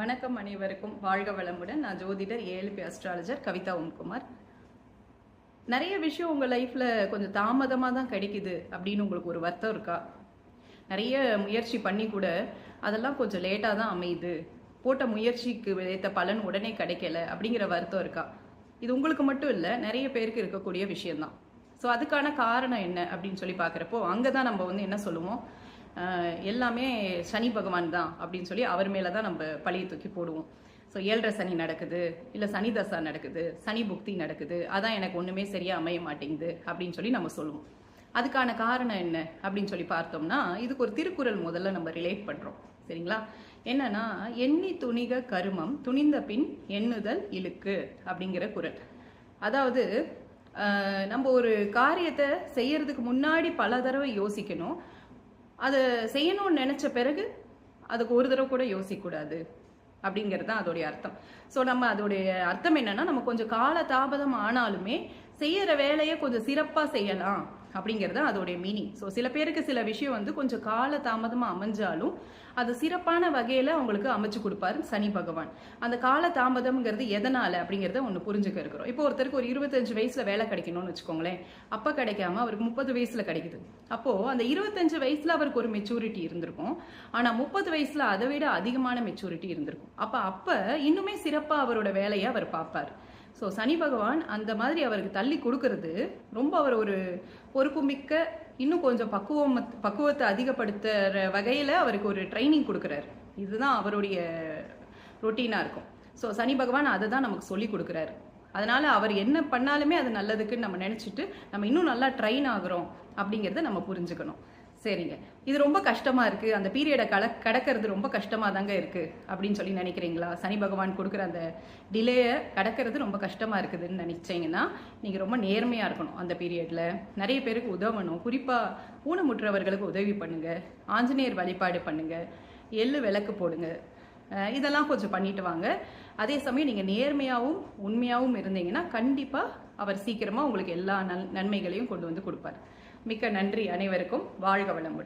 வணக்கம் அனைவருக்கும். வாழ்க வளமுடன். நான் ஜோதிடர் ஏஎல்பி அஸ்ட்ராலஜர் கவிதா ஓம்குமார். நிறைய விஷயம் உங்கள் லைஃப்பில் கொஞ்சம் தாமதமாக தான் கிடைக்குது அப்படின்னு உங்களுக்கு ஒரு வருத்தம் இருக்கா? நிறைய முயற்சி பண்ணி கூட அதெல்லாம் கொஞ்சம் லேட்டாக தான் அமையுது, போட்ட முயற்சிக்கு ஏற்ற பலன் உடனே கிடைக்கல அப்படிங்கிற வருத்தம் இருக்கா? இது உங்களுக்கு மட்டும் இல்லை, நிறைய பேருக்கு இருக்கக்கூடிய விஷயம்தான். ஸோ அதுக்கான காரணம் என்ன அப்படின்னு சொல்லி பார்க்குறப்போ அங்கே தான் நம்ம என்ன சொல்லுவோம், எல்லாமே சனி பகவான் தான் அப்படின்னு சொல்லி அவர் மேலே தான் நம்ம பழியை தூக்கி போடுவோம். ஸோ 7.5 சனி நடக்குது, இல்லை சனி தசா நடக்குது, சனி புக்தி நடக்குது, அதான் எனக்கு ஒன்றுமே சரியாக அமைய மாட்டேங்குது அப்படின்னு சொல்லி நம்ம சொல்லுவோம். அதுக்கான காரணம் என்ன அப்படின்னு சொல்லி பார்த்தோம்னா, இதுக்கு ஒரு திருக்குறள் முதல்ல நம்ம ரிலேட் பண்ணுறோம். சரிங்களா? என்னன்னா, எண்ணி துணிக கருமம் துணிந்த பின் எண்ணுதல் இழுக்கு அப்படிங்கிற குறள். அதாவது நம்ம ஒரு காரியத்தை செய்யறதுக்கு முன்னாடி பல தடவை யோசிக்கணும். அதை செய்யணும்னு நினைச்ச பிறகு அதுக்கு ஒரு தடவை கூட யோசிக்கக்கூடாது அப்படிங்கிறது தான் அதோடைய அர்த்தம். ஸோ நம்ம அதோடைய அர்த்தம் என்னன்னா, நம்ம கொஞ்சம் கால தாமதம் ஆனாலுமே செய்யற வேலையை கொஞ்சம் சிறப்பாக செய்யலாம் அப்படிங்கிறது அதோடைய மீனிங். ஸோ சில பேருக்கு சில விஷயம் கொஞ்சம் கால தாமதமாக அமைஞ்சாலும் அது சிறப்பான வகையில் அவங்களுக்கு அமைச்சு கொடுப்பாரு சனி பகவான். அந்த கால தாமதம்ங்கிறது எதனால அப்படிங்கிறத ஒன்று புரிஞ்சுக்க இருக்கிறோம். இப்போ ஒருத்தருக்கு ஒரு 25 வயசுல வேலை கிடைக்கணும்னு வச்சுக்கோங்களேன். அப்போ கிடைக்காம அவருக்கு 30 வயசுல கிடைக்குது. அப்போ அந்த 25 வயசுல அவருக்கு ஒரு மெச்சூரிட்டி இருந்திருக்கும், ஆனால் 30 வயசுல அதை விட அதிகமான மெச்சூரிட்டி இருந்திருக்கும். அப்போ இன்னுமே சிறப்பாக அவரோட வேலையை அவர் பார்ப்பார். ஸோ சனி பகவான் அந்த மாதிரி அவருக்கு தள்ளி கொடுக்கறது ரொம்ப அவர் ஒரு பொறுப்புமிக்க, இன்னும் கொஞ்சம் பக்குவத்தை அதிகப்படுத்துற வகையில் அவருக்கு ஒரு ட்ரைனிங் கொடுக்குறாரு. இதுதான் அவருடைய ரொட்டீனாக இருக்கும். ஸோ சனி பகவான் அதை தான் நமக்கு சொல்லி கொடுக்குறாரு. அதனால அவர் என்ன பண்ணாலுமே அது நல்லதுக்குன்னு நம்ம நினச்சிட்டு நம்ம இன்னும் நல்லா ட்ரெயின் ஆகுறோம் அப்படிங்கிறத நம்ம புரிஞ்சுக்கணும். சரிங்க, இது ரொம்ப கஷ்டமாக இருக்குது, அந்த பீரியடை கடக்கிறது ரொம்ப கஷ்டமாக தாங்க இருக்குது அப்படின்னு சொல்லி நினைக்கிறீங்களா? சனி பகவான் கொடுக்குற அந்த டிலேயை கடக்கிறது ரொம்ப கஷ்டமாக இருக்குதுன்னு நினச்சிங்கன்னா நீங்கள் ரொம்ப நேர்மையாக இருக்கணும். அந்த பீரியடில் நிறைய பேருக்கு உதவணும். குறிப்பாக ஊனமுற்றவர்களுக்கு உதவி பண்ணுங்கள், ஆஞ்சநேயர் வழிபாடு பண்ணுங்கள், எள்ளு விளக்கு போடுங்க, இதெல்லாம் கொஞ்சம் பண்ணிட்டு வாங்க. அதே சமயம் நீங்கள் நேர்மையாகவும் உண்மையாகவும் இருந்தீங்கன்னா கண்டிப்பாக அவர் சீக்கிரமாக உங்களுக்கு எல்லா நன்மைகளையும் கொண்டு வந்து கொடுப்பார். மிக்க நன்றி அனைவருக்கும். வாழ்க வளமுடன்.